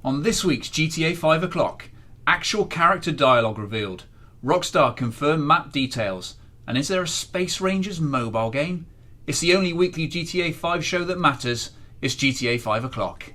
On this week's GTA 5 o'clock, actual character dialogue revealed, Rockstar confirmed map details, and is there a Space Rangers mobile game? It's the only weekly GTA 5 show that matters. It's GTA 5 o'clock.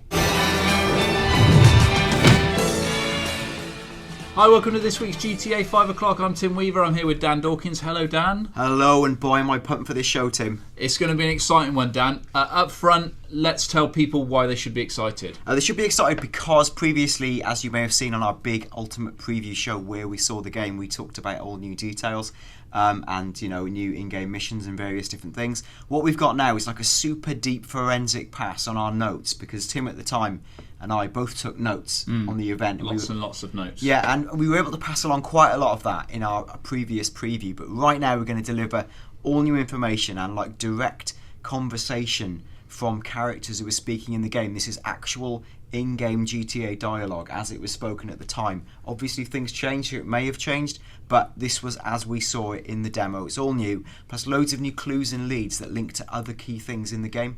Hi, welcome to this week's GTA 5 o'clock. I'm Tim Weaver. I'm here with Dan Dawkins. Hello, Dan. Hello, and boy, am I pumped for this show, Tim. It's going to be an exciting one, Dan. Up front, let's tell people why they should be excited. They should be excited because previously, as you may have seen on our big Ultimate Preview show where we saw the game, we talked about all new details and, new in-game missions and various different things. What we've got now is like a super deep forensic pass on our notes because Tim at the time and I both took notes on the event. Lots and lots of notes. Yeah, and we were able to pass along quite a lot of that in our previous preview. But right now we're going to deliver all new information and like direct conversation from characters who were speaking in the game. This is actual in-game GTA dialogue as it was spoken at the time. Obviously things changed, it may have changed, but this was as we saw it in the demo. It's all new, plus loads of new clues and leads that link to other key things in the game.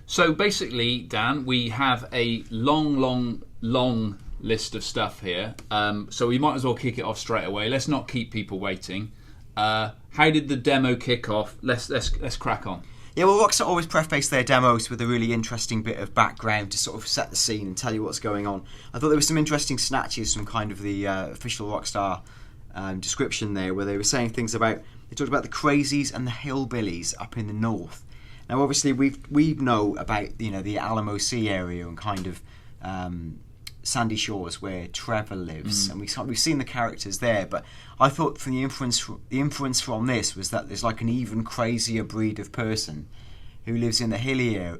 So basically, Dan, we have a long list of stuff here. So we might as well kick it off straight away. Let's not keep people waiting. How did the demo kick off? Let's crack on. Yeah, well, Rockstar always preface their demos with a really interesting bit of background to sort of set the scene and tell you what's going on. I thought there were some interesting snatches from kind of the official Rockstar description there, where they were saying things about, they talked about the crazies and the hillbillies up in the north. Now, obviously, we know about the Alamo Sea area and kind of Sandy Shores where Trevor lives, and we've seen the characters there. But I thought from the inference from this was that there's like an even crazier breed of person who lives in the hillier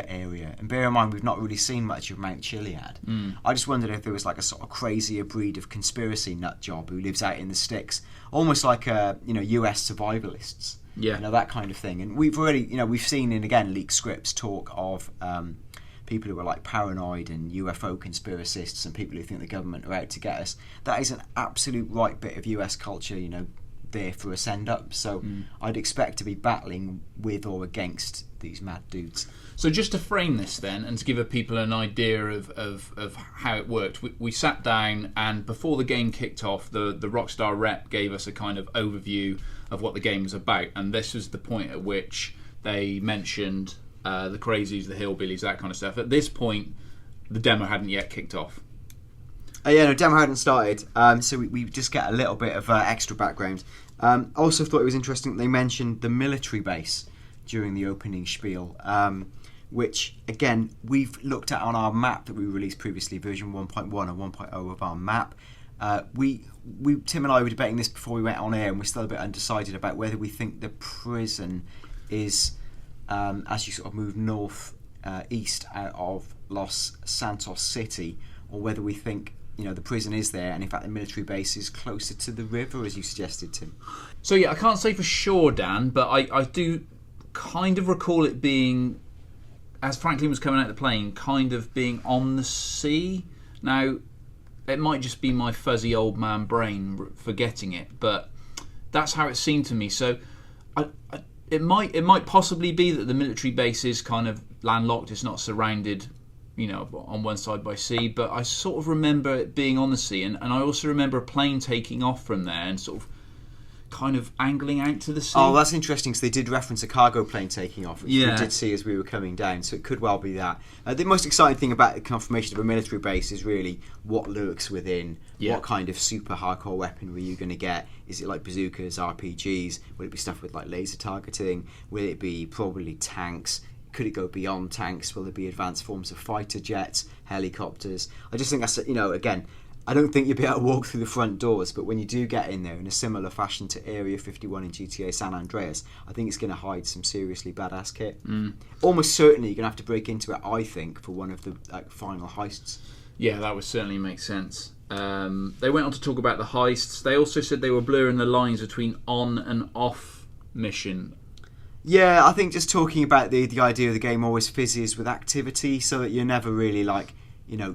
area. And bear in mind, we've not really seen much of Mount Chiliad. I just wondered if there was like a sort of crazier breed of conspiracy nut job who lives out in the sticks, almost like US survivalists. Yeah, that kind of thing. And we've already, we've seen in, again, leaked scripts talk of people who are like paranoid and UFO conspiracists and people who think the government are out to get us. That is an absolute right bit of US culture, there for a send-up. So I'd expect to be battling with or against these mad dudes. So just to frame this then, and to give people an idea of how it worked, we sat down, and before the game kicked off, the Rockstar rep gave us a kind of overview of what the game was about, and this was the point at which they mentioned the crazies, the hillbillies, that kind of stuff. At this point, the demo hadn't yet kicked off. Demo hadn't started, so we just get a little bit of extra background. I also thought it was interesting that they mentioned the military base during the opening spiel, which, again, we've looked at on our map that we released previously, version 1.1 and 1.0 of our map. Tim and I were debating this before we went on air, and we're still a bit undecided about whether we think the prison is, as you sort of move north east out of Los Santos City, or whether we think the prison is there, and in fact the military base is closer to the river, as you suggested, Tim. So yeah, I can't say for sure, Dan, but I do kind of recall it being, as Franklin was coming out of the plane, kind of being on the sea. Now, it might just be my fuzzy old man brain forgetting it, but that's how it seemed to me. So it might possibly be that the military base is kind of landlocked, it's not surrounded on one side by sea, but I sort of remember it being on the sea, and I also remember a plane taking off from there and sort of kind of angling out to the sea. Oh, that's interesting, because they did reference a cargo plane taking off, which we did see as we were coming down, so it could well be that. The most exciting thing about the confirmation of a military base is really what lurks within, what kind of super hardcore weaponry you're going to get. Is it like bazookas, RPGs? Will it be stuff with like laser targeting? Will it be probably tanks? Could it go beyond tanks? Will there be advanced forms of fighter jets, helicopters? I just think that's, again, I don't think you'll be able to walk through the front doors, but when you do get in there in a similar fashion to Area 51 in GTA San Andreas, I think it's going to hide some seriously badass kit. Almost certainly you're going to have to break into it, I think, for one of the final heists. Yeah, that would certainly make sense. They went on to talk about the heists. They also said they were blurring the lines between on and off mission. Yeah, I think just talking about the idea of the game always fizzes with activity, so that you're never really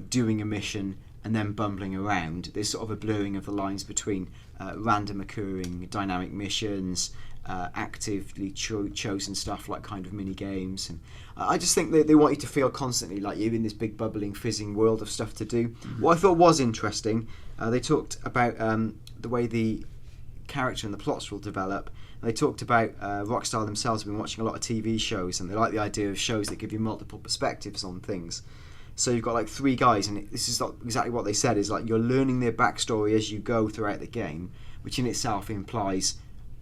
doing a mission and then bumbling around. There's sort of a blurring of the lines between random occurring dynamic missions, actively chosen stuff like kind of mini games, and I just think they want you to feel constantly like you're in this big bubbling fizzing world of stuff to do. What I thought was interesting, they talked about the way the character and the plots will develop. They talked about Rockstar themselves have been watching a lot of TV shows, and they like the idea of shows that give you multiple perspectives on things. So you've got like 3 guys, and this is exactly what they said, is like you're learning their backstory as you go throughout the game, which in itself implies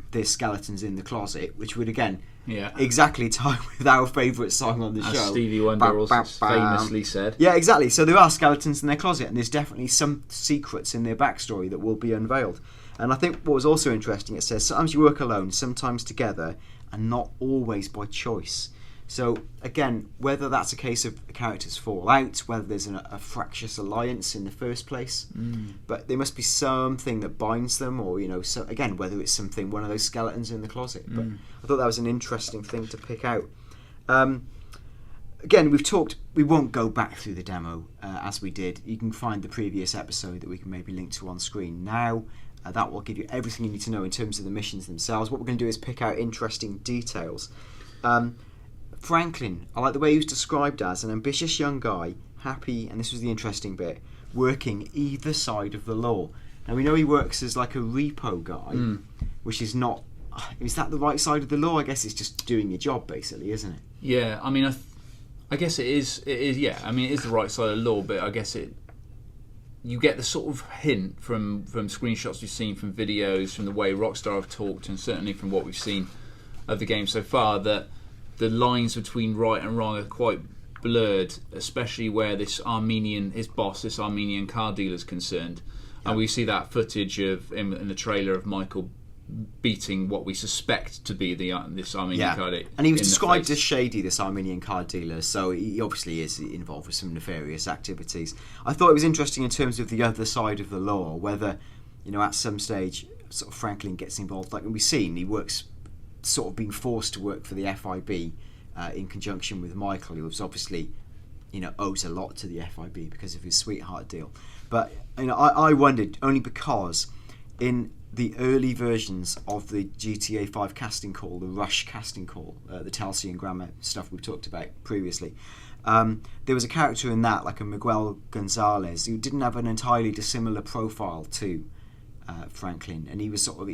there's skeletons in the closet, which would again exactly tie with our favourite song on the show. As Stevie Wonder also famously said. Yeah, exactly. So there are skeletons in their closet, and there's definitely some secrets in their backstory that will be unveiled. And I think what was also interesting, it says sometimes you work alone, sometimes together, and not always by choice. So again, whether that's a case of characters fall out, whether there's a fractious alliance in the first place, but there must be something that binds them, or so again, whether it's something, one of those skeletons in the closet. But I thought that was an interesting thing to pick out. Again, we won't go back through the demo as we did. You can find the previous episode that we can maybe link to on screen now. That will give you everything you need to know in terms of the missions themselves. What we're going to do is pick out interesting details. Franklin, I like the way he was described as an ambitious young guy, happy, and this was the interesting bit, working either side of the law. Now we know he works as like a repo guy, which is not... Is that the right side of the law? I guess it's just doing your job, basically, isn't it? Yeah, I mean, I guess it is. Yeah, I mean, it is the right side of the law, but I guess you get the sort of hint from screenshots we've seen, from videos, from the way Rockstar have talked, and certainly from what we've seen of the game so far, that the lines between right and wrong are quite blurred, especially where his boss, this Armenian car dealer, is concerned. Yeah. And we see that footage in the trailer of Michael beating what we suspect to be this Armenian car dealer. And he was described as shady, this Armenian car dealer, so he obviously is involved with some nefarious activities. I thought it was interesting in terms of the other side of the law, whether, at some stage sort of Franklin gets involved. Like we've seen, he works, sort of being forced to work for the FIB in conjunction with Michael, who was obviously, owes a lot to the FIB because of his sweetheart deal. But I wondered, only because in the early versions of the GTA 5 casting call, the Rush casting call, the Talsi and Grammar stuff we've talked about previously, there was a character in that, like a Miguel Gonzalez, who didn't have an entirely dissimilar profile to Franklin, and he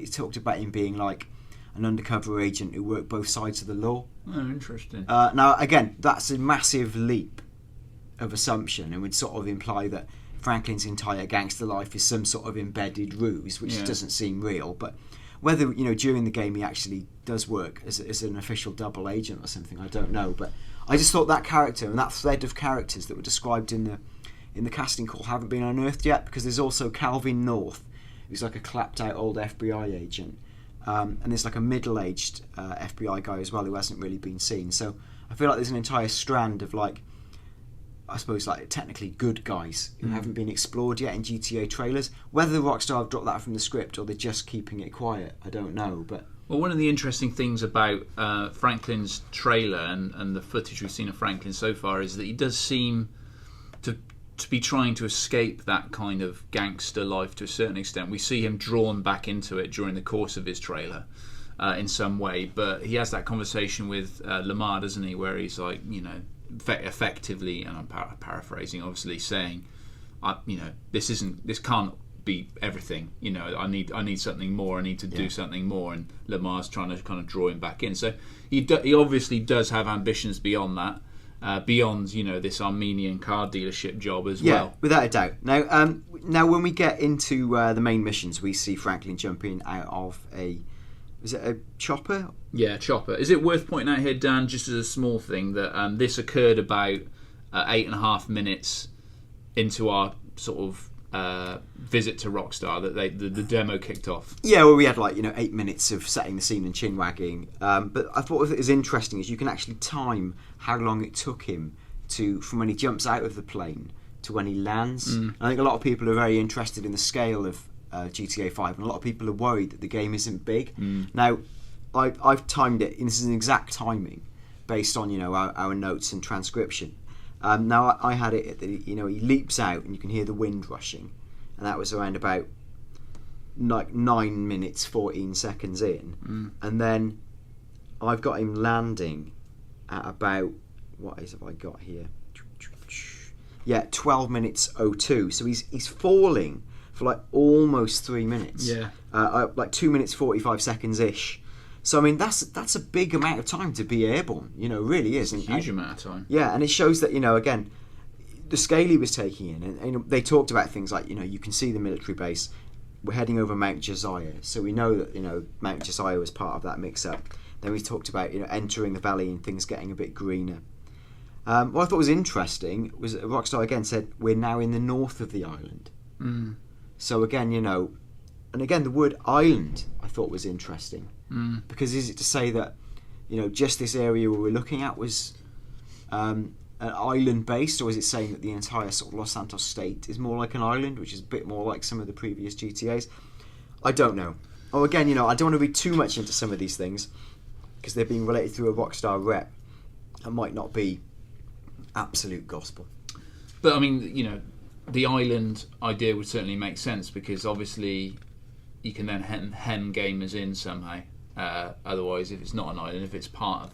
talked about him being like an undercover agent who worked both sides of the law. Oh, interesting. Now, again, that's a massive leap of assumption, and would sort of imply that Franklin's entire gangster life is some sort of embedded ruse, which doesn't seem real. But whether during the game he actually does work as an official double agent or something, I don't know. But I just thought that character and that thread of characters that were described in the casting call haven't been unearthed yet, because there's also Calvin North, who's like a clapped out old FBI agent, and there's like a middle-aged FBI guy as well who hasn't really been seen. So I feel like there's an entire strand of like, I suppose, like technically good guys who haven't been explored yet in GTA trailers. Whether Rockstar have dropped that from the script or they're just keeping it quiet, I don't know. But well, one of the interesting things about Franklin's trailer and the footage we've seen of Franklin so far is that he does seem to be trying to escape that kind of gangster life to a certain extent. We see him drawn back into it during the course of his trailer in some way, but he has that conversation with Lamar, doesn't he, where he's like, effectively, and I'm paraphrasing, obviously, saying, this can't be everything. I need something more. I need to do something more. And Lamar's trying to kind of draw him back in. So he obviously does have ambitions beyond that, beyond this Armenian car dealership job as well. Yeah, without a doubt. Now when we get into the main missions, we see Franklin jumping out of is it a chopper? Yeah, chopper. Is it worth pointing out here, Dan, just as a small thing, that this occurred about 8.5 minutes into our sort of visit to Rockstar, that the demo kicked off? Yeah, well, we had 8 minutes of setting the scene and chin wagging. But I thought what was interesting is you can actually time how long it took him from when he jumps out of the plane to when he lands. I think a lot of people are very interested in the scale of GTA 5, and a lot of people are worried that the game isn't big. Now, I've timed it, and this is an exact timing based on our notes and transcription. Now I had it at the, he leaps out and you can hear the wind rushing, and that was around about like 9 minutes 14 seconds in, and then I've got him landing at about, what have I got here? Yeah, 12 minutes 02. So he's falling for like almost 3 minutes. Yeah. Like 2 minutes 45 seconds ish. So I mean that's a big amount of time to be airborne. Really is. It's a huge amount of time. Yeah, and it shows that again, the scale he was taking in, and they talked about things like you can see the military base. We're heading over Mount Josiah, so we know that Mount Josiah was part of that mix-up. Then we talked about entering the valley and things getting a bit greener. What I thought was interesting was that Rockstar again said we're now in the north of the island. So again, and again the word island I thought was interesting, because is it to say that just this area where we're looking at was an island based, or is it saying that the entire sort of Los Santos state is more like an island, which is a bit more like some of the previous GTAs? I don't know. Oh, again, I don't want to read too much into some of these things because they're being related through a Rockstar rep. That might not be absolute gospel. But I mean, the island idea would certainly make sense, because obviously you can then hem gamers in somehow. Otherwise, if it's not an island, if it's part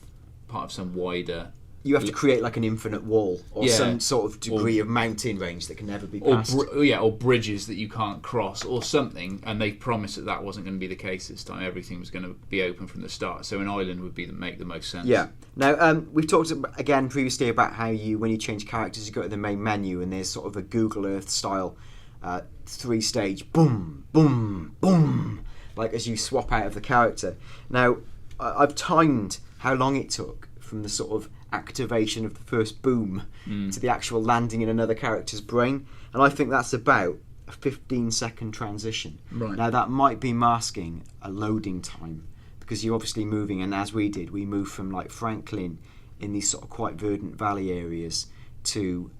of some wider, you have to create like an infinite wall or some sort of degree of mountain range that can never be passed. Or bridges that you can't cross or something. And they promised that wasn't going to be the case this time. Everything was going to be open from the start. So an island would make the most sense. Yeah. Now, we've talked again previously about how when you change characters, you go to the main menu and there's sort of a Google Earth style 3-stage boom, boom, boom, like as you swap out of the character. Now, I've timed how long it took from the sort of activation of the first boom to the actual landing in another character's brain, and I think that's about a 15-second transition. Right. Now that might be masking a loading time, because you're obviously moving, and as we did, we moved from like Franklin in these sort of quite verdant valley areas to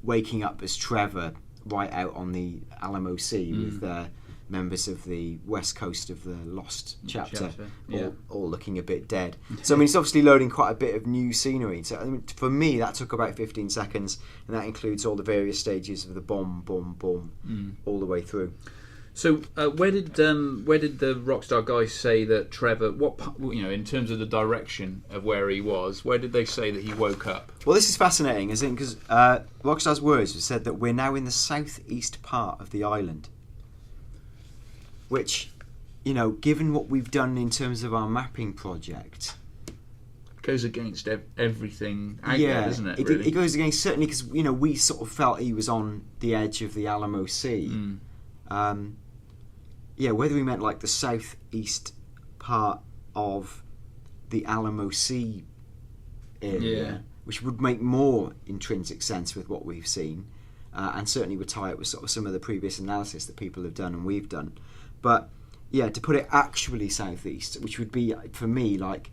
waking up as Trevor right out on the Alamo Sea with members of the west coast of the Lost chapter. All looking a bit dead. So I mean, it's obviously loading quite a bit of new scenery. So I mean, for me, that took about 15 seconds, and that includes all the various stages of the bomb, all the way through. So where did the Rockstar guys say that Trevor? In terms of the direction of where he was, where did they say that he woke up? Well, this is fascinating, because Rockstar's words said that we're now in the southeast part of the island. Which, given what we've done in terms of our mapping project, goes against everything out there, doesn't it? It goes against, certainly, because we sort of felt he was on the edge of the Alamo Sea. Whether he meant like the southeast part of the Alamo Sea area, which would make more intrinsic sense with what we've seen, and certainly would tie it with sort of some of the previous analysis that people have done and we've done. But to put it actually southeast, which would be for me like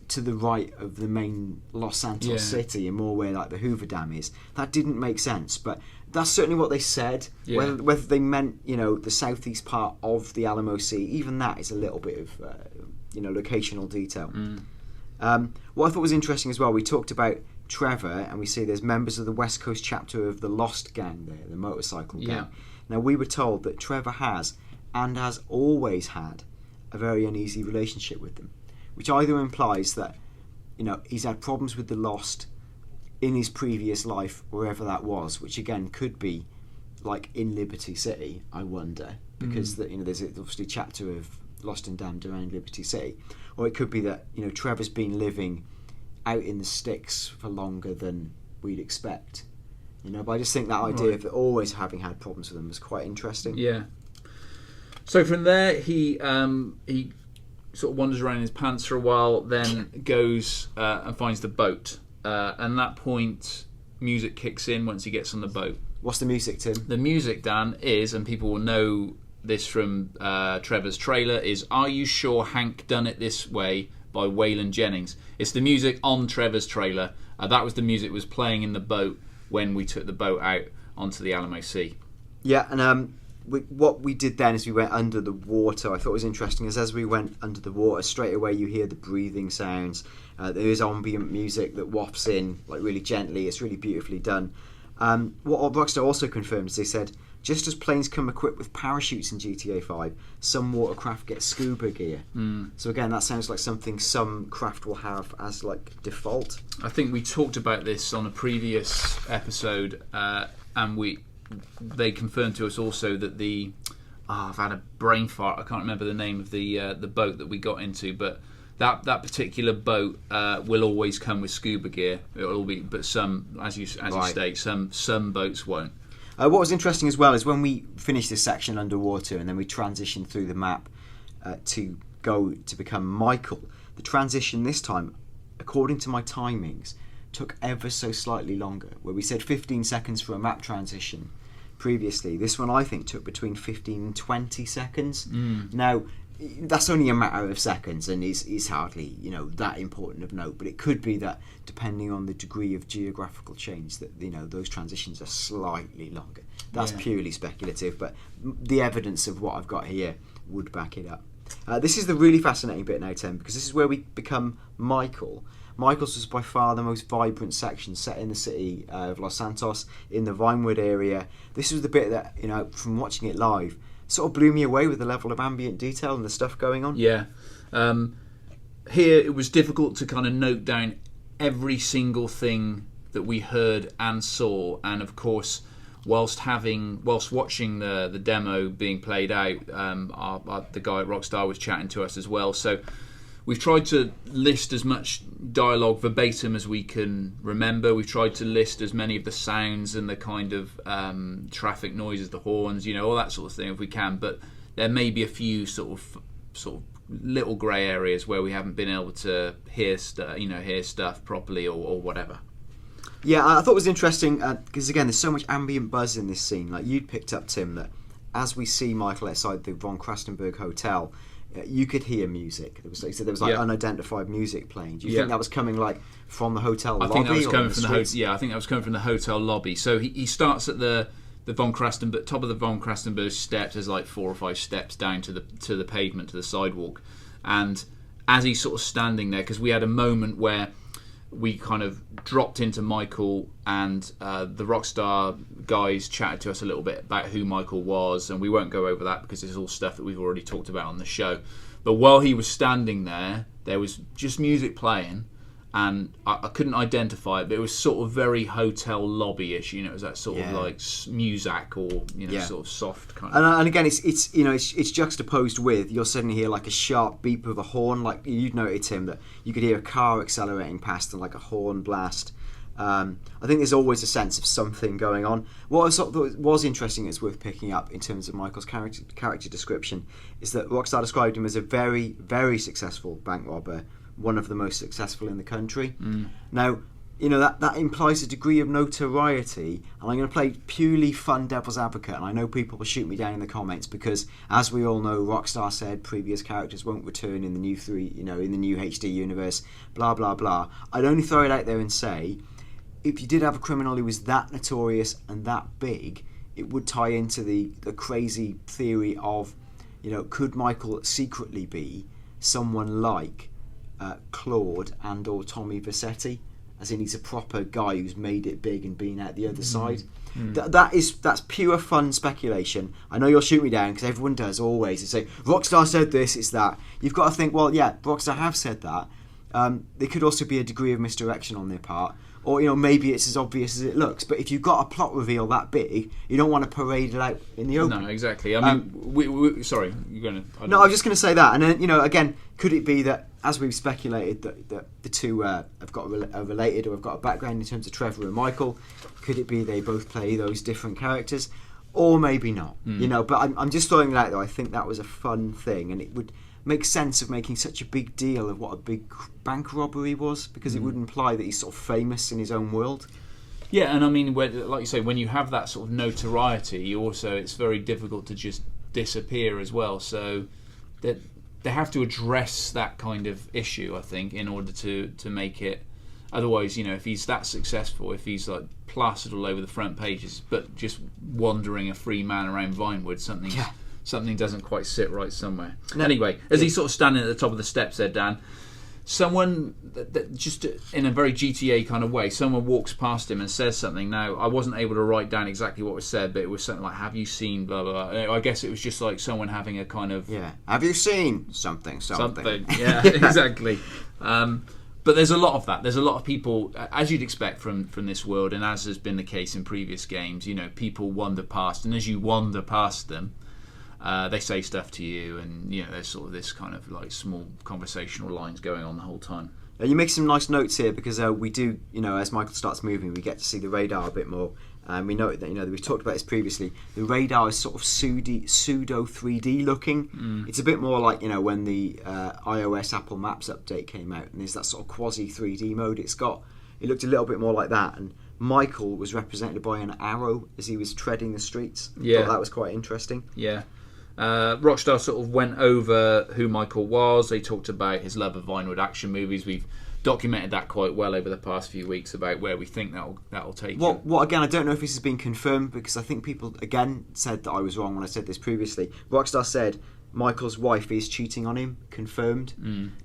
to the right of the main Los Santos city, and more where like the Hoover Dam is, that didn't make sense. But that's certainly what they said. Whether they meant the southeast part of the Alamo Sea, even that is a little bit of locational detail. What I thought was interesting as well, we talked about Trevor, and we see there's members of the West Coast chapter of the Lost gang there, the motorcycle gang. Now we were told that Trevor has, and has always had, a very uneasy relationship with them, which either implies that he's had problems with the Lost in his previous life, wherever that was, which again could be like in Liberty City, I wonder, because there's obviously a chapter of Lost and Damned around Liberty City, or it could be that Trevor's been living out in the sticks for longer than we'd expect. But I just think that idea of always having had problems with them was quite interesting. Yeah. So from there, he sort of wanders around in his pants for a while, then goes and finds the boat. And at that point, music kicks in once he gets on the boat. What's the music, Tim? The music, Dan, is, and people will know this from Trevor's trailer, is Are You Sure Hank Done It This Way by Waylon Jennings. It's the music on Trevor's trailer. That was the music that was playing in the boat when we took the boat out onto the Alamo Sea. Yeah, and what we did then is we went under the water. I thought was interesting is as we went under the water, straight away you hear the breathing sounds. There is ambient music that wafts in like really gently. It's really beautifully done. What Rockstar also confirmed is they said, just as planes come equipped with parachutes in GTA 5, some watercraft get scuba gear. So again, that sounds like something some craft will have as like default. I think we talked about this on a previous episode, and they confirmed to us also that I've had a brain fart. I can't remember the name of the boat that we got into, but that particular boat will always come with scuba gear. It'll be, but some, as you state, some boats won't. What was interesting as well is when we finished this section underwater and then we transitioned through the map to go to become Michael, the transition this time, according to my timings, took ever so slightly longer. Where we said 15 seconds for a map transition previously, this one I think took between 15 and 20 seconds. Now, that's only a matter of seconds and is hardly that important of note, but it could be that depending on the degree of geographical change that those transitions are slightly longer. That's purely speculative, but the evidence of what I've got here would back it up. This is the really fascinating bit now, Tim, because this is where we become Michael. Michael's was by far the most vibrant section, set in the city of Los Santos in the Vinewood area. This was the bit that from watching it live sort of blew me away with the level of ambient detail and the stuff going on. Yeah. Here it was difficult to kind of note down every single thing that we heard and saw, and of course whilst watching the demo being played out, the guy at Rockstar was chatting to us as well, so we've tried to list as much dialogue verbatim as we can remember. We've tried to list as many of the sounds and the kind of traffic noises, the horns, all that sort of thing if we can. But there may be a few sort of little grey areas where we haven't been able to hear stuff properly or whatever. Yeah, I thought it was interesting because again, there's so much ambient buzz in this scene. Like you'd picked up, Tim, that as we see Michael outside the von Krastenberg Hotel, you could hear music. There was unidentified music playing. Do you think that was coming like from the hotel lobby? I think that was coming from the hotel. Yeah, I think that was coming from the hotel lobby. So he starts at the von Krastenberg top of the von Krastenberg steps. There's like 4 or 5 steps down to the pavement, to the sidewalk. And as he's sort of standing there, because we had a moment where we kind of dropped into Michael, and the Rockstar guys chatted to us a little bit about who Michael was, and we won't go over that because it's all stuff that we've already talked about on the show. But while he was standing there was just music playing, and I couldn't identify it, but it was sort of very hotel lobby-ish. It was that sort of like Muzak or sort of soft kind of. And again, it's juxtaposed with you're suddenly hear like a sharp beep of a horn, like you'd noted, Tim, that you could hear a car accelerating past and like a horn blast. I think there's always a sense of something going on. What I sort of thought was interesting, it's worth picking up in terms of Michael's character description, is that Rockstar described him as a very, very successful bank robber, one of the most successful in the country. Now, that implies a degree of notoriety, and I'm going to play purely fun devil's advocate, and I know people will shoot me down in the comments because, as we all know, Rockstar said previous characters won't return in the new in the new HD universe, blah blah blah. I'd only throw it out there and say, if you did have a criminal who was that notorious and that big, it would tie into the crazy theory of, could Michael secretly be someone like Claude and or Tommy Vercetti, as in he's a proper guy who's made it big and been out the other side. That's pure fun speculation. I know you'll shoot me down because everyone does always. They say Rockstar said this, it's that. You've got to think, well, yeah, Rockstar have said that. There could also be a degree of misdirection on their part, or maybe it's as obvious as it looks. But if you've got a plot reveal that big, you don't want to parade it out in the open. No, exactly. I mean, sorry, you're going to. No, I was just going to say that, and then again, could it be that, as we've speculated, that the two have got are related or have got a background in terms of Trevor and Michael? Could it be they both play those different characters, or maybe not? But I'm just throwing it out there. I think that was a fun thing, and it would make sense of making such a big deal of what a big bank robbery was, because it would imply that he's sort of famous in his own world. Yeah, and I mean, like you say, when you have that sort of notoriety, it's very difficult to just disappear as well. So that they have to address that kind of issue, I think, in order to make it Otherwise, if he's that successful, if he's like plastered all over the front pages, but just wandering a free man around Vinewood, something doesn't quite sit right somewhere. Anyway, as he's sort of standing at the top of the steps there, Dan, someone that just in a very GTA kind of way, someone walks past him and says something. Now, I wasn't able to write down exactly what was said, but it was something like, have you seen blah blah blah. I guess it was just like someone having a kind of have you seen something yeah exactly. But there's a lot of that. There's a lot of people, as you'd expect from this world, and as has been the case in previous games, people wander past, and as you wander past them, they say stuff to you, and there's sort of this kind of like small conversational lines going on the whole time. You make some nice notes here because we do, as Michael starts moving, we get to see the radar a bit more. We note that we've talked about this previously. The radar is sort of pseudo 3D looking. It's a bit more like when the iOS Apple Maps update came out, and there's that sort of quasi 3D mode it's got. It looked a little bit more like that, and Michael was represented by an arrow as he was treading the streets. I thought that was quite interesting. Yeah. Rockstar sort of went over who Michael was. They talked about his love of Vinewood action movies. We've documented that quite well over the past few weeks about where we think that'll take him. What again, I don't know if this has been confirmed, because I think people again said that I was wrong when I said this previously. Rockstar said Michael's wife is cheating on him, confirmed.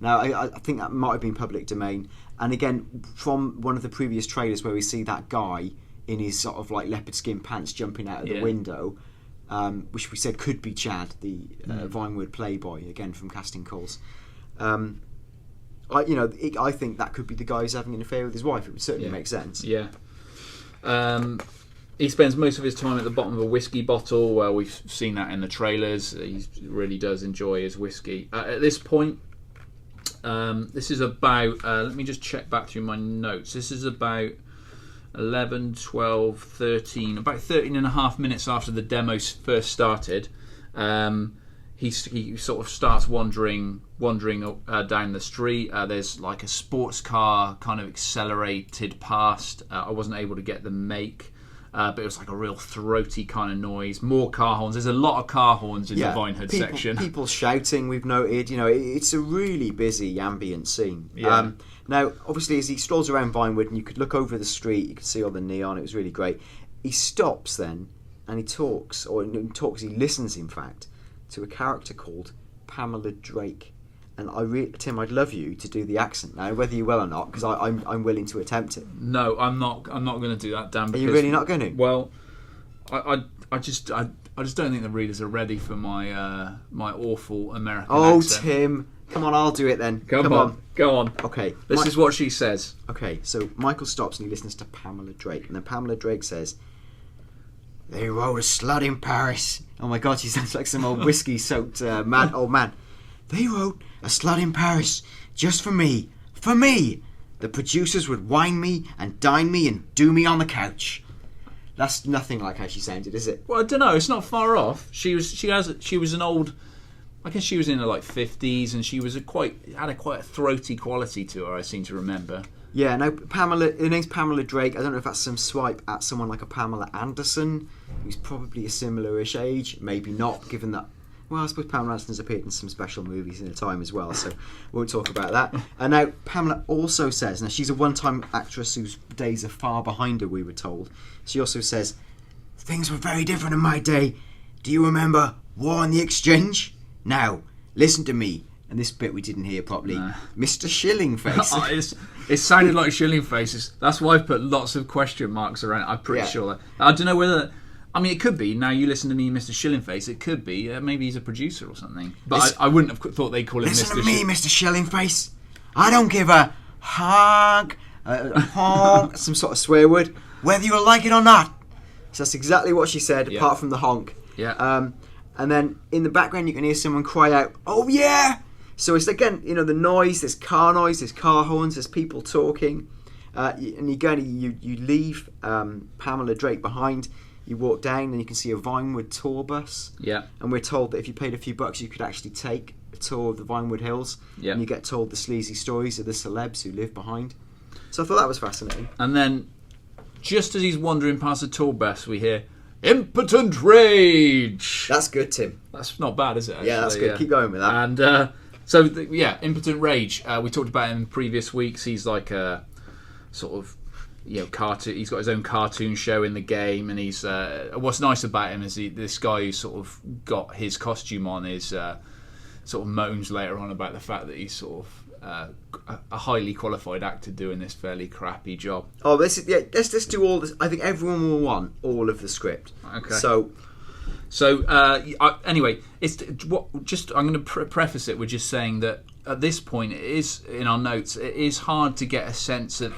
Now I think that might have been public domain, and again from one of the previous trailers where we see that guy in his sort of like leopard skin pants jumping out of the window, which we said could be Chad, the Vinewood playboy, again from Casting Calls. I think that could be the guy who's having an affair with his wife. It would certainly make sense. Yeah. He spends most of his time at the bottom of a whiskey bottle. Well, we've seen that in the trailers. He really does enjoy his whiskey. At this point, this is about... let me just check back through my notes. This is about 11, 12, 13... About 13 and a half minutes after the demo first started. He sort of starts wandering down the street. There's like a sports car kind of accelerated past. I wasn't able to get the make, but it was like a real throaty kind of noise. More car horns. There's a lot of car horns in the Vinewood section. People shouting, we've noted. It's a really busy ambient scene. Yeah. Now, obviously, as he strolls around Vinewood, and you could look over the street, you could see all the neon. It was really great. He stops then, and he he listens, in fact, to a character called Pamela Drake. And Tim, I'd love you to do the accent now, whether you will or not, because I'm willing to attempt it. No, I'm not going to do that, Dan. Are you really not going to? Well, I just don't think the readers are ready for my my awful American accent. Tim, come on, I'll do it then. Come on, go on. Okay, this is what she says. Okay, so Michael stops and he listens to Pamela Drake, and then Pamela Drake says, "They rode a slut in Paris." Oh my God, she sounds like some old whiskey-soaked old man. "They wrote a slut in Paris just for me. For me! The producers would wine me and dine me and do me on the couch." That's nothing like how she sounded, is it? Well, I don't know. It's not far off. She was an old. I guess she was in her like 50s, and she was had quite a throaty quality to her. I seem to remember. Yeah, no, Pamela. Her name's Pamela Drake. I don't know if that's some swipe at someone like a Pamela Anderson, who's probably a similar-ish age. Maybe not, given that. Well, I suppose Pamela Anderson's appeared in some special movies in her time as well, so we won't talk about that. And now, Pamela also says, now she's a one-time actress whose days are far behind her, we were told. She also says, "Things were very different in my day. Do you remember War on the Exchange? Now, listen to me." And this bit we didn't hear properly. Mr. Shillingface. It sounded like Shillingface. That's why I've put lots of question marks around it. I'm pretty sure. I don't know whether... I mean, it could be. Now you listen to me, Mr. Shillingface. It could be. Maybe he's a producer or something. But I wouldn't have thought they'd call him Mr. Listen to me, Mr. Shillingface. I don't give a honk, honk, some sort of swear word, whether you like it or not. So that's exactly what she said, apart from the honk. Yeah. And then in the background, you can hear someone cry out, "Oh yeah!" So it's again, the noise. There's car noise. There's car horns. There's people talking. And you leave Pamela Drake behind. You walk down and you can see a Vinewood tour bus. Yeah. And we're told that if you paid a few bucks, you could actually take a tour of the Vinewood Hills. Yeah. And you get told the sleazy stories of the celebs who live behind. So I thought that was fascinating. And then, just as he's wandering past the tour bus, we hear, "Impotent Rage!" That's good, Tim. That's not bad, is it? Actually? Yeah, that's good. Keep going with that. And Impotent Rage. We talked about him in previous weeks. He's like a sort of cartoon. He's got his own cartoon show in the game, and he's what's nice about him is this guy who sort of got his costume on is sort of moans later on about the fact that he's sort of a highly qualified actor doing this fairly crappy job. Oh, let's do all this. I think everyone will want all of the script. Okay. So anyway, I'm going to preface it with just saying that at this point, it is in our notes. It is hard to get a sense of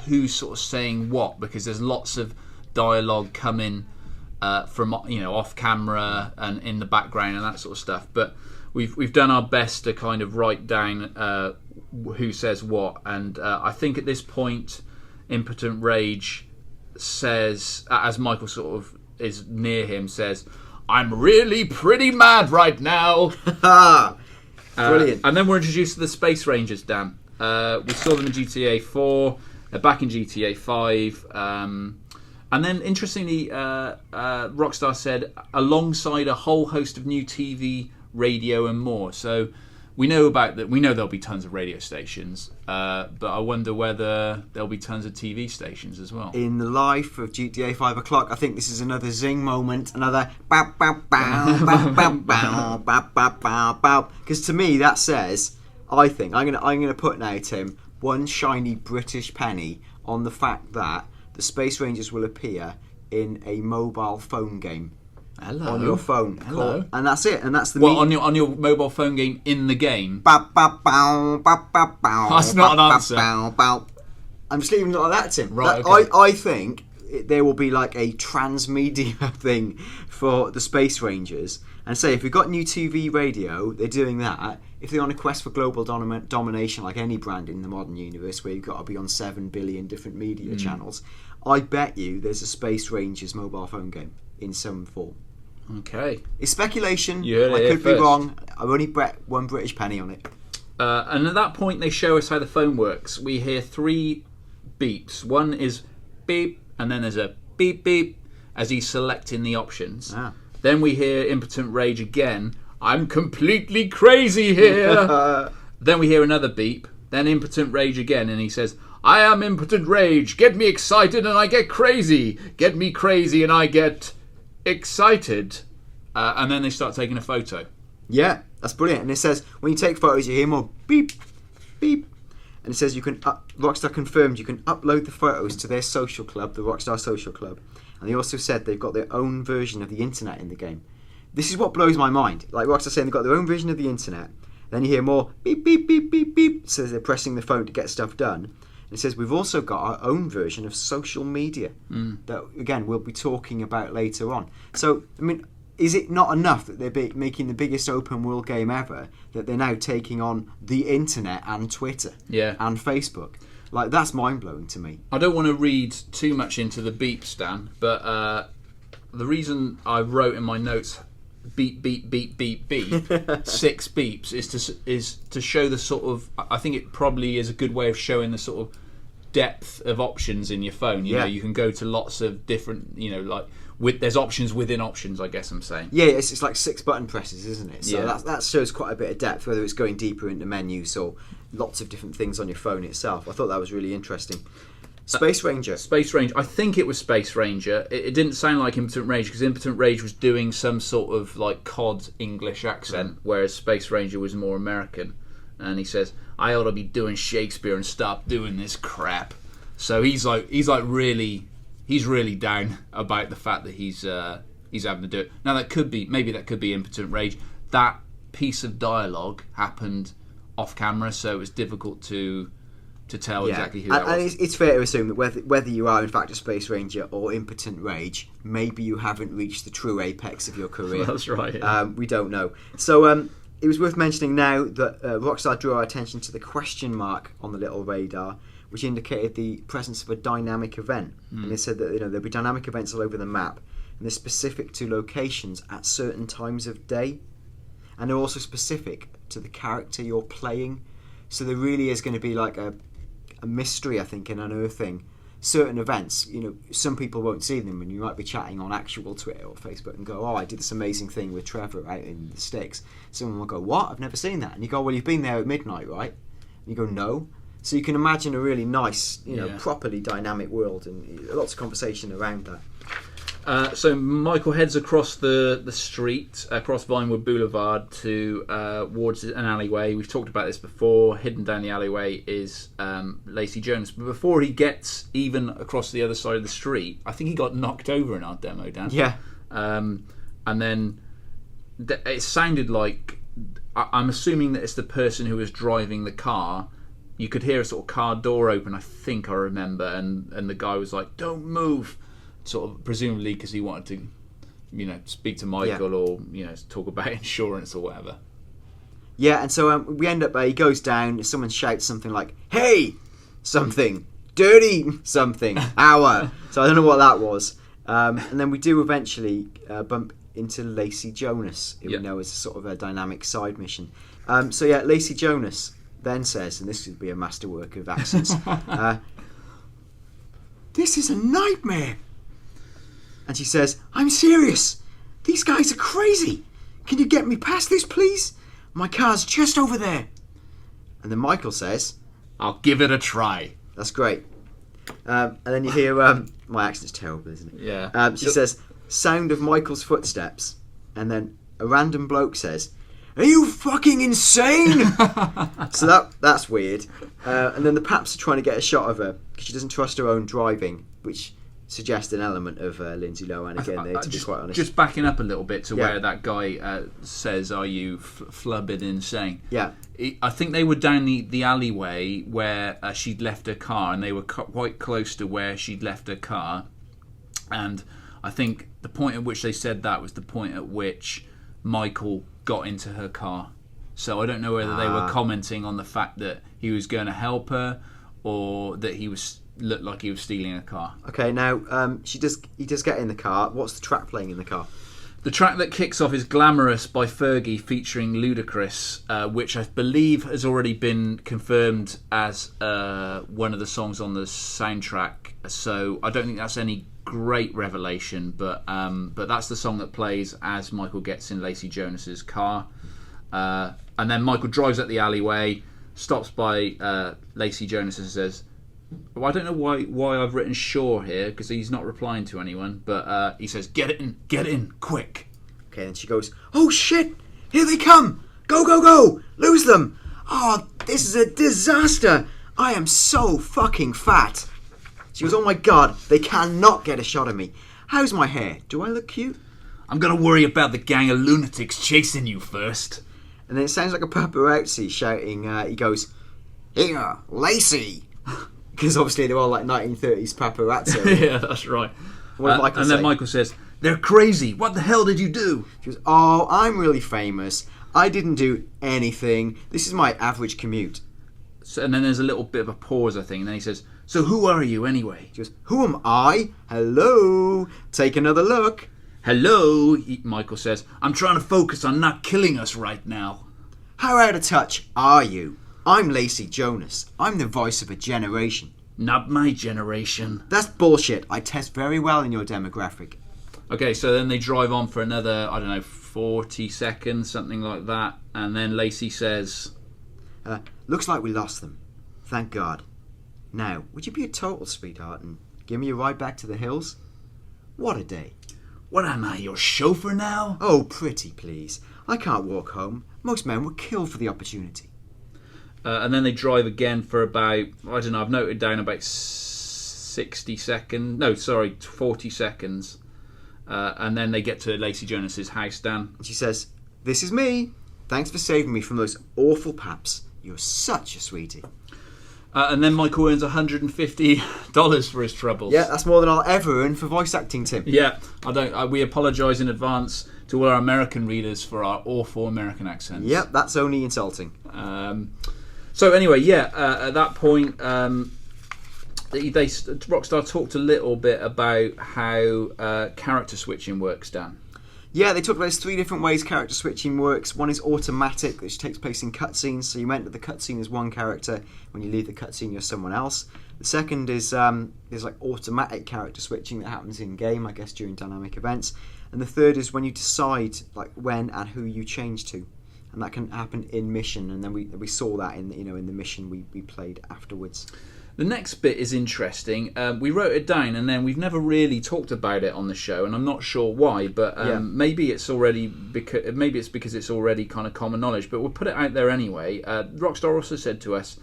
who's sort of saying what, because there's lots of dialogue coming from off camera and in the background and that sort of stuff. But we've done our best to kind of write down who says what, and I think at this point, Impotent Rage says, as Michael sort of is near him, says, "I'm really pretty mad right now." Brilliant. And then we're introduced to the Space Rangers, Dan. We saw them in GTA 4, they're back in GTA 5, and then interestingly, Rockstar said, alongside a whole host of new TV, radio and more. So we know there'll be tons of radio stations, but I wonder whether there'll be tons of TV stations as well. In the life of GTA 5 o'clock, I think this is another zing moment, another bow bow bow bow bow bow bow bow bow bow. Because to me that says, I think I'm gonna put now, Tim, one shiny British penny on the fact that the Space Rangers will appear in a mobile phone game. Hello. On your phone. Hello. And that's it. And that's the on your mobile phone game in the game. Ba, ba, bow, ba, ba, bow, that's not an answer. Bow, bow. I'm just leaving it like that, Tim. Right. Okay. I think there will be like a transmedia thing for the Space Rangers. And say if we've got new TV radio, they're doing that. If they're on a quest for global domination, like any brand in the modern universe, where you've got to be on 7 billion different media channels, I bet you there's a Space Rangers mobile phone game in some form. Okay. It's speculation. You heard it I here could be first. wrong. I've only bet one British penny on it. And at that point, they show us how the phone works. We hear 3 beeps. One is beep, and then there's a beep beep as he's selecting the options. Then we hear Impotent Rage again. "I'm completely crazy here." Then we hear another beep. Then Impotent Rage again, and he says, "I am Impotent Rage. Get me excited and I get crazy. Get me crazy and I get excited." And then they start taking a photo. Yeah, that's brilliant. And it says when you take photos, you hear more beep, beep, and it says Rockstar confirmed you can upload the photos to their social club, the Rockstar Social Club. And they also said they've got their own version of the internet in the game. This is what blows my mind. Like Rockstar saying they've got their own version of the internet. Then you hear more beep, beep, beep, beep, beep. So they're pressing the phone to get stuff done. And it says we've also got our own version of social media that, again, we'll be talking about later on. So, I mean, is it not enough that they're making the biggest open world game ever, that they're now taking on the internet and Twitter and Facebook? Like, that's mind-blowing to me. I don't want to read too much into the beeps, Dan, but the reason I wrote in my notes beep, beep, beep, beep, beep, 6 beeps, is to show the sort of... I think it probably is a good way of showing the sort of depth of options in your phone. You know, you can go to lots of different, there's options within options, I guess I'm saying. Yeah, it's like 6 button presses, isn't it? So Yeah. that shows quite a bit of depth, whether it's going deeper into menus or lots of different things on your phone itself. I thought that was really interesting. Space Ranger. Space Ranger. I think it was Space Ranger. It didn't sound like Impotent Rage, because Impotent Rage was doing some sort of like COD English accent, whereas Space Ranger was more American. And he says, "I ought to be doing Shakespeare and stop doing this crap." So he's really down about the fact that he's having to do it. Now that could be Impotent Rage. That piece of dialogue happened off camera, so it was difficult to tell exactly who that was. And it's fair to assume that whether you are in fact a Space Ranger or Impotent Rage, maybe you haven't reached the true apex of your career. That's right. Yeah. We don't know. So it was worth mentioning now that Rockstar drew our attention to the question mark on the little radar, which indicated the presence of a dynamic event. And they said that there'll be dynamic events all over the map, and they're specific to locations at certain times of day, and they're also specific to the character you're playing. So there really is going to be like a mystery, I think, in unearthing certain events. Some people won't see them, and you might be chatting on actual Twitter or Facebook and go, "Oh, I did this amazing thing with Trevor out in the sticks." Someone will go, "What? I've never seen that." And you go, "Well, you've been there at midnight, right?" And you go, "No." So you can imagine a really nice, Yeah. properly dynamic world, and lots of conversation around that. So Michael heads across the street, across Vinewood Boulevard towards an alleyway. We've talked about this before. Hidden down the alleyway is Lacy Jonas. But before he gets even across the other side of the street, I think he got knocked over in our demo, Dan. Yeah. And then it sounded like, I'm assuming that it's the person who was driving the car. You could hear a sort of car door open, I think I remember, and the guy was like, "Don't move," sort of presumably because he wanted to, speak to Michael or talk about insurance or whatever. Yeah, and so we end up. He goes down. Someone shouts something like, "Hey, something dirty, something, hour." So I don't know what that was. And then we do eventually bump into Lacy Jonas, who we know is a sort of a dynamic side mission. So yeah, Lacy Jonas then says, and this would be a masterwork of accents, "This is a nightmare." And she says, "I'm serious. These guys are crazy. Can you get me past this, please? My car's just over there." And then Michael says, "I'll give it a try." That's great. And then you hear, my accent's terrible, isn't it? Yeah. She says, "Sound of Michael's footsteps." And then a random bloke says, "Are you fucking insane?" So that's weird. And then the Paps are trying to get a shot of her because she doesn't trust her own driving, which suggests an element of Lindsay Lohan again there, to be quite honest. Just backing up a little bit to where that guy says, "Are you flubbing insane?" Yeah. I think they were down the alleyway where she'd left her car, and they were quite close to where she'd left her car. And I think the point at which they said that was the point at which Michael got into her car. So I don't know whether they were commenting on the fact that he was going to help her, or that he looked like he was stealing a car. Okay, now he does get in the car. What's the track playing in the car? The track that kicks off is "Glamorous" by Fergie featuring Ludacris, which I believe has already been confirmed as one of the songs on the soundtrack. So I don't think that's any great revelation, but that's the song that plays as Michael gets in Lacy Jonas's car. And then Michael drives up the alleyway, stops by Lacy Jonas and says, well, I don't know why I've written Shaw here, because he's not replying to anyone, but he says, get in, quick. Okay, and she goes, "Oh shit, here they come, go, go, go, lose them. Oh, this is a disaster. I am so fucking fat." She goes, "Oh my god, they cannot get a shot of me. How's my hair? Do I look cute?" "I'm going to worry about the gang of lunatics chasing you first." And then it sounds like a paparazzi shouting, he goes, "Here, Lacy." Because obviously they're all like 1930s paparazzi. Yeah, that's right. What did Michael say? Then Michael says, "They're crazy. What the hell did you do?" She goes, "Oh, I'm really famous. I didn't do anything. This is my average commute." So, and then there's a little bit of a pause, I think. And then he says, "So who are you anyway?" She goes, "Who am I? Hello. Take another look." "Hello," Michael says. "I'm trying to focus on not killing us right now." "How out of touch are you? I'm Lacy Jonas. I'm the voice of a generation." "Not my generation." "That's bullshit. I test very well in your demographic." Okay, so then they drive on for another, 40 seconds, something like that. And then Lacy says, "Looks like we lost them. Thank God. Now, would you be a total sweetheart and give me a ride back to the hills? What a day." "What am I, your chauffeur now?" "Oh, pretty please. I can't walk home. Most men would kill for the opportunity." And then they drive again for about, I've noted down about 40 seconds. And then they get to Lacy Jonas's house, Dan. And she says, "This is me. Thanks for saving me from those awful paps. You're such a sweetie." And then Michael earns $150 for his troubles. Yeah, that's more than I'll ever earn for voice acting, Tim. Yeah, we apologise in advance to all our American readers for our awful American accents. Yep, that's only insulting. So anyway, at that point, Rockstar talked a little bit about how character switching works, Dan. Yeah, they talked about 3 different ways character switching works. One is automatic, which takes place in cutscenes. So you enter the cutscene as one character. When you leave the cutscene, you're someone else. The second is there's like automatic character switching that happens in game, I guess, during dynamic events. And the third is when you decide like when and who you change to. and that can happen in mission. And then we saw that in the mission we played afterwards. The next bit is interesting. We wrote it down, and then we've never really talked about it on the show, and I'm not sure why. But maybe it's because it's already kind of common knowledge. But we'll put it out there anyway. Rockstar also said to us,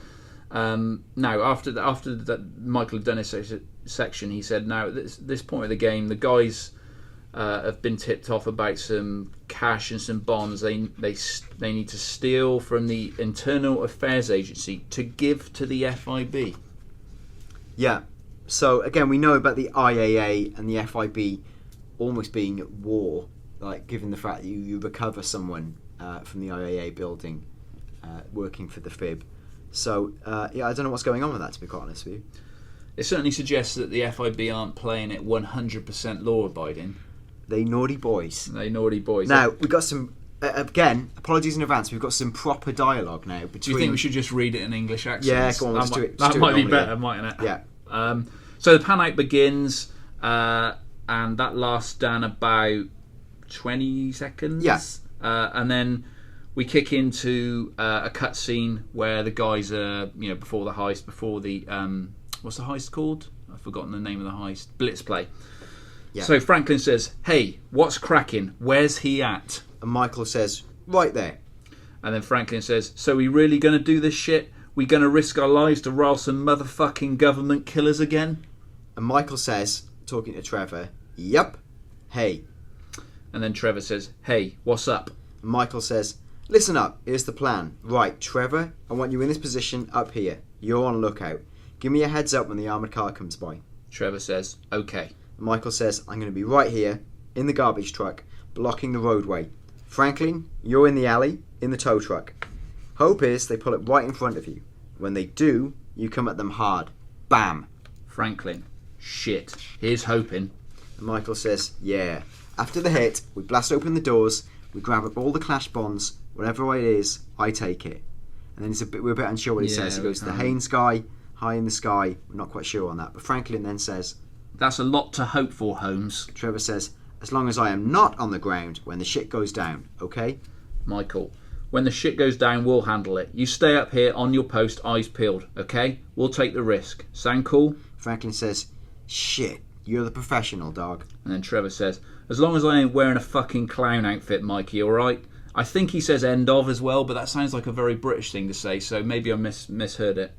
now after that Michael had done his section, he said, now at this point of the game, the guys have been tipped off about some cash and some bonds they need to steal from the Internal Affairs Agency to give to the FIB. Yeah, so again, we know about the IAA and the FIB almost being at war, like given the fact that you recover someone from the IAA building working for the FIB. So, I don't know what's going on with that, to be quite honest with you. It certainly suggests that the FIB aren't playing it 100% law-abiding. They naughty boys. Now, we've got some... again, apologies in advance. We've got some proper dialogue now between. Do you think we should just read it in English accents? Yeah, go on. Let's do it. That might be better, mightn't it? Yeah. So the pan out begins, and that lasts down about 20 seconds. Yes. And then we kick into a cutscene where the guys are, before the heist, before the what's the heist called? I've forgotten the name of the heist. Blitz play. Yeah. So Franklin says, "Hey, what's cracking? Where's he at?" And Michael says, "Right there." And then Franklin says, "So we really going to do this shit? We going to risk our lives to rile some motherfucking government killers again?" And Michael says, talking to Trevor, "Yep. Hey." And then Trevor says, "Hey, what's up?" And Michael says, "Listen up. Here's the plan. Right, Trevor, I want you in this position up here. You're on lookout. Give me a heads up when the armoured car comes by." Trevor says, "Okay." Michael says, "I'm going to be right here, in the garbage truck, blocking the roadway. Franklin, you're in the alley, in the tow truck. Hope is they pull it right in front of you. When they do, you come at them hard. Bam." Franklin, "Shit. Here's hoping." And Michael says, "Yeah. After the hit, we blast open the doors, we grab up all the clash bonds, whatever it is, I take it." And then we're a bit unsure what he says. He goes, "The Haynes guy, high in the sky." We're not quite sure on that. But Franklin then says, "That's a lot to hope for, Holmes." Trevor says, "As long as I am not on the ground when the shit goes down, okay?" Michael, "When the shit goes down, we'll handle it. You stay up here on your post, eyes peeled, okay? We'll take the risk. Sound cool?" Franklin says, "Shit, you're the professional, dog." And then Trevor says, "As long as I ain't wearing a fucking clown outfit, Mikey, alright?" I think he says "end of" as well, but that sounds like a very British thing to say, so maybe I misheard it.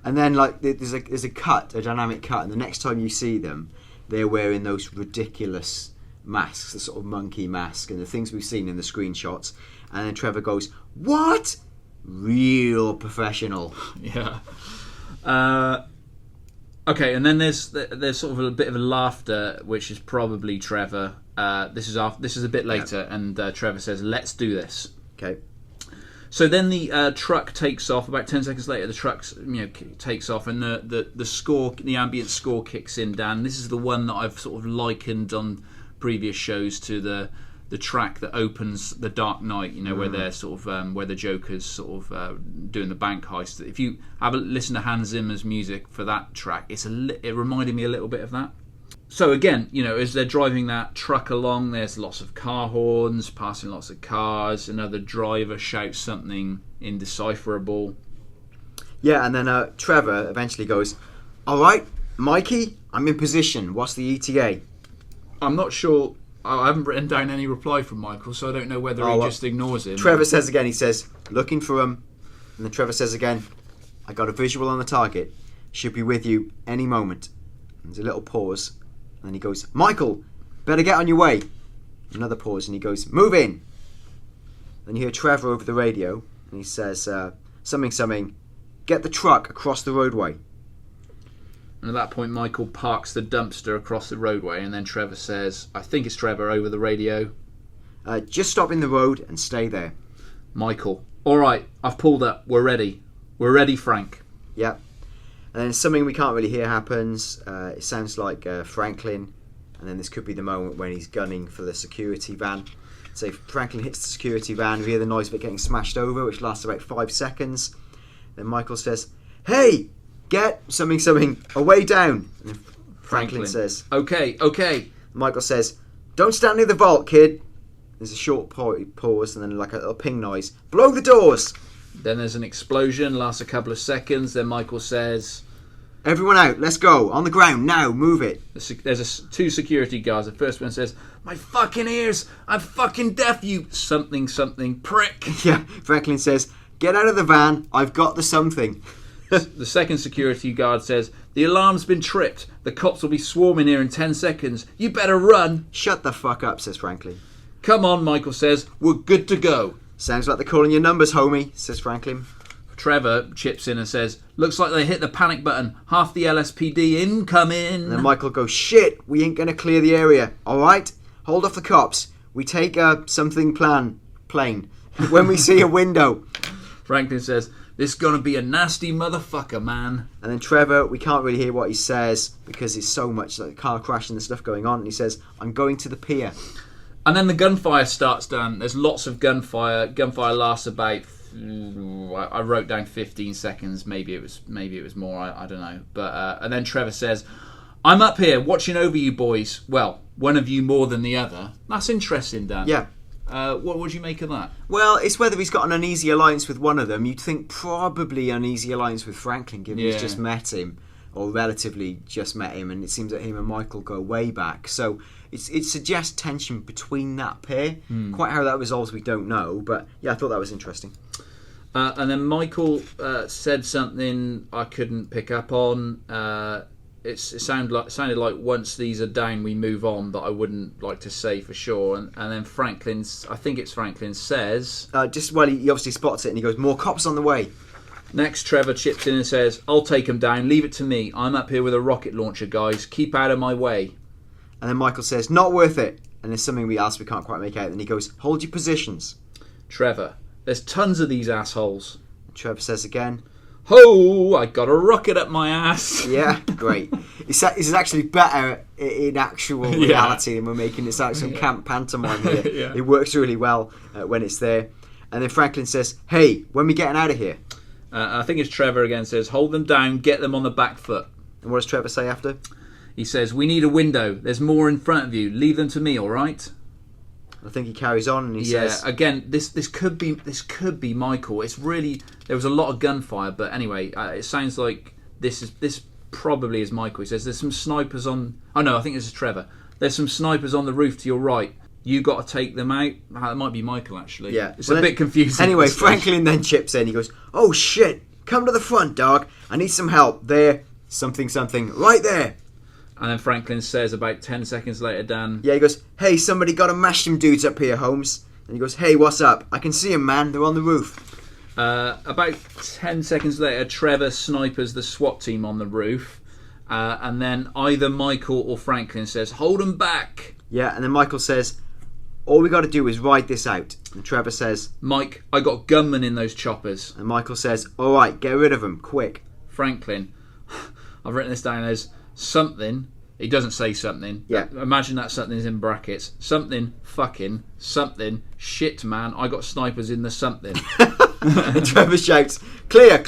And then there's a cut, a dynamic cut, and the next time you see them, they're wearing those ridiculous masks, the sort of monkey mask, and the things we've seen in the screenshots. And then Trevor goes, "What? Real professional." Yeah. Okay, and then there's sort of a bit of a laughter, which is probably Trevor. This is a bit later, and Trevor says, "Let's do this." Okay. So then the truck takes off. About 10 seconds later, the truck takes off, and the score, the ambient score kicks in. Dan, this is the one that I've sort of likened on previous shows to the track that opens The Dark Knight. Where they're sort of where the Joker's sort of doing the bank heist. If you have a listen to Hans Zimmer's music for that track, it reminded me a little bit of that. So again, as they're driving that truck along, there's lots of car horns, passing lots of cars. Another driver shouts something indecipherable. Yeah, and then Trevor eventually goes, "All right, Mikey, I'm in position. What's the ETA?" I'm not sure. I haven't written down any reply from Michael, so I don't know whether he just ignores him. Trevor says again, he says, "Looking for him." And then Trevor says again, "I got a visual on the target. Should be with you any moment." And there's a little pause. And then he goes, "Michael, better get on your way." Another pause, and he goes, "Move in." Then you hear Trevor over the radio, and he says, something, "Get the truck across the roadway." And at that point, Michael parks the dumpster across the roadway, and then Trevor says, I think it's Trevor over the radio, "Just stop in the road and stay there." Michael, "All right, I've pulled up. We're ready. We're ready, Frank." Yeah. And then something we can't really hear happens. It sounds like Franklin, and then this could be the moment when he's gunning for the security van. So if Franklin hits the security van, we hear the noise of it getting smashed over, which lasts about 5 seconds. Then Michael says, "Hey, get something away down." And Franklin says, Okay. Michael says, "Don't stand near the vault, kid." There's a short pause and then like a little ping noise. Blow the doors! Then there's an explosion, lasts a couple of seconds. Then Michael says, everyone out, let's go. On the ground, now, move it. There's two security guards. The first one says, my fucking ears, I'm fucking deaf, you something prick. Yeah, Franklin says, get out of the van, I've got the something. The second security guard says, the alarm's been tripped. The cops will be swarming here in 10 seconds. You better run. Shut the fuck up, says Franklin. Come on, Michael says, we're good to go. Sounds like they're calling your numbers, homie, says Franklin. Trevor chips in and says, looks like they hit the panic button. Half the LSPD incoming. And then Michael goes, shit, we ain't going to clear the area. All right? Hold off the cops. We take a something plane when we see a window. Franklin says, this is going to be a nasty motherfucker, man. And then Trevor, we can't really hear what he says because there's so much like car crashing and stuff going on. And he says, I'm going to the pier. And then the gunfire starts, Dan. There's lots of gunfire. Gunfire lasts about, I wrote down 15 seconds. Maybe it was more. I don't know. But and then Trevor says, I'm up here watching over you boys. Well, one of you more than the other. That's interesting, Dan. Yeah. What would you make of that? Well, it's whether he's got an uneasy alliance with one of them. You'd think probably uneasy alliance with Franklin, given he's just met him, or relatively just met him, and it seems that him and Michael go way back. So it suggests tension between that pair. Quite how that resolves, we don't know. But yeah, I thought that was interesting. And then Michael said something I couldn't pick up on. It sounded like once these are down, we move on, but I wouldn't like to say for sure. And then Franklin says... he obviously spots it and he goes, more cops on the way. Next, Trevor chips in and says, I'll take them down, leave it to me. I'm up here with a rocket launcher, guys. Keep out of my way. And then Michael says, not worth it. And there's something we can't quite make out. And he goes, hold your positions. Trevor, there's tons of these assholes. And Trevor says again, ho, I got a rocket up my ass. Yeah, great. It's actually better in actual reality than we're making it like some camp pantomime here. Yeah. It works really well when it's there. And then Franklin says, hey, when are we getting out of here? I think it's Trevor again says, hold them down, get them on the back foot. And what does Trevor say after? He says, we need a window. There's more in front of you. Leave them to me, all right? I think he carries on and he says... Yeah, again, this could be Michael. It's really... There was a lot of gunfire, but anyway, it sounds like this probably is Michael. He says, there's some snipers on... Oh, no, I think this is Trevor. There's some snipers on the roof to your right. You got to take them out. That might be Michael, actually. Yeah. It's a bit confusing. Anyway, Franklin then chips in. He goes, oh, shit. Come to the front, dog. I need some help. There. Something. Right there. And then Franklin says about 10 seconds later, Dan... Yeah, he goes, hey, somebody got to mash them dudes up here, Holmes. And he goes, hey, what's up? I can see them, man. They're on the roof. About 10 seconds later, Trevor snipers the SWAT team on the roof. And then either Michael or Franklin says, hold them back. Yeah, and then Michael says, all we got to do is ride this out. And Trevor says, Mike, I got gunmen in those choppers. And Michael says, all right, get rid of them, quick. Franklin, I've written this down as something. He doesn't say something. Yeah. Imagine that something's in brackets. Something, fucking, something, shit, man. I got snipers in the something. And Trevor shouts, clear.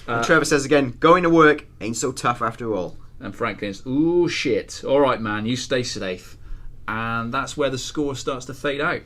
And Trevor says again, going to work ain't so tough after all. And Franklin's, ooh, shit. All right, man, you stay safe. And that's where the score starts to fade out.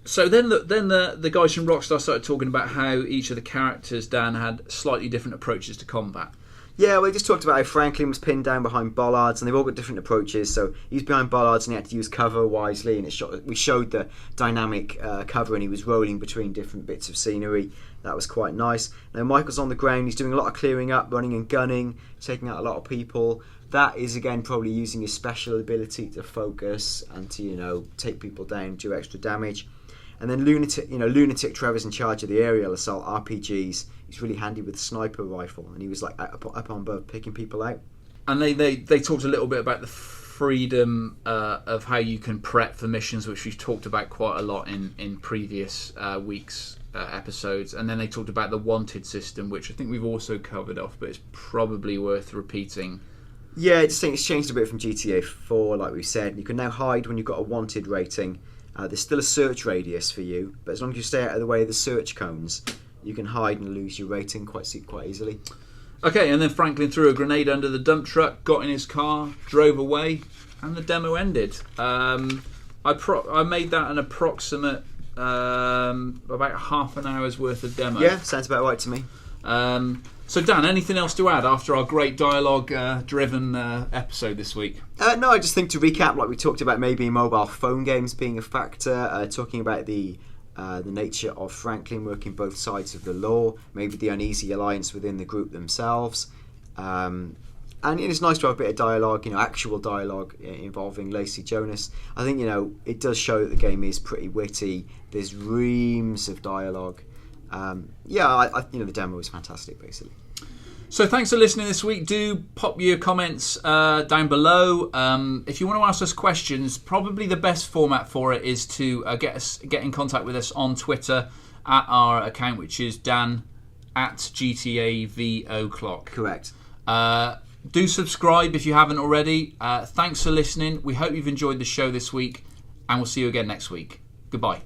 So then the guys from Rockstar started talking about how each of the characters, Dan, had slightly different approaches to combat. Yeah, we just talked about how Franklin was pinned down behind bollards, and they've all got different approaches. So he's behind bollards, and he had to use cover wisely. And we showed the dynamic cover, and he was rolling between different bits of scenery. That was quite nice. Now Michael's on the ground. He's doing a lot of clearing up, running and gunning, taking out a lot of people. That is again probably using his special ability to focus and to take people down, do extra damage. And then Lunatic Trevor's in charge of the aerial assault RPGs. He's really handy with the sniper rifle, and he was like up on above picking people out. And they talked a little bit about the freedom of how you can prep for missions, which we've talked about quite a lot in previous weeks' episodes. And then they talked about the wanted system, which I think we've also covered off, but it's probably worth repeating. Yeah, I just think it's changed a bit from GTA 4, like we said. You can now hide when you've got a wanted rating. There's still a search radius for you, but as long as you stay out of the way of the search cones, you can hide and lose your rating quite easily. Okay, and then Franklin threw a grenade under the dump truck, got in his car, drove away, and the demo ended. I I made that an approximate about half an hour's worth of demo. Yeah, sounds about right to me. So Dan, anything else to add after our great dialogue-driven episode this week? No, I just think to recap, like we talked about, maybe mobile phone games being a factor. Talking about the nature of Franklin working both sides of the law, maybe the uneasy alliance within the group themselves. And it's nice to have a bit of dialogue, actual dialogue involving Lacy, Jonas. I think, it does show that the game is pretty witty. There's reams of dialogue. The demo was fantastic, basically. So thanks for listening this week. Do pop your comments down below. If you want to ask us questions, probably the best format for it is to get in contact with us on Twitter at our account, which is Dan at GTAVOclock. Correct. Do subscribe if you haven't already. Thanks for listening. We hope you've enjoyed the show this week, and we'll see you again next week. Goodbye.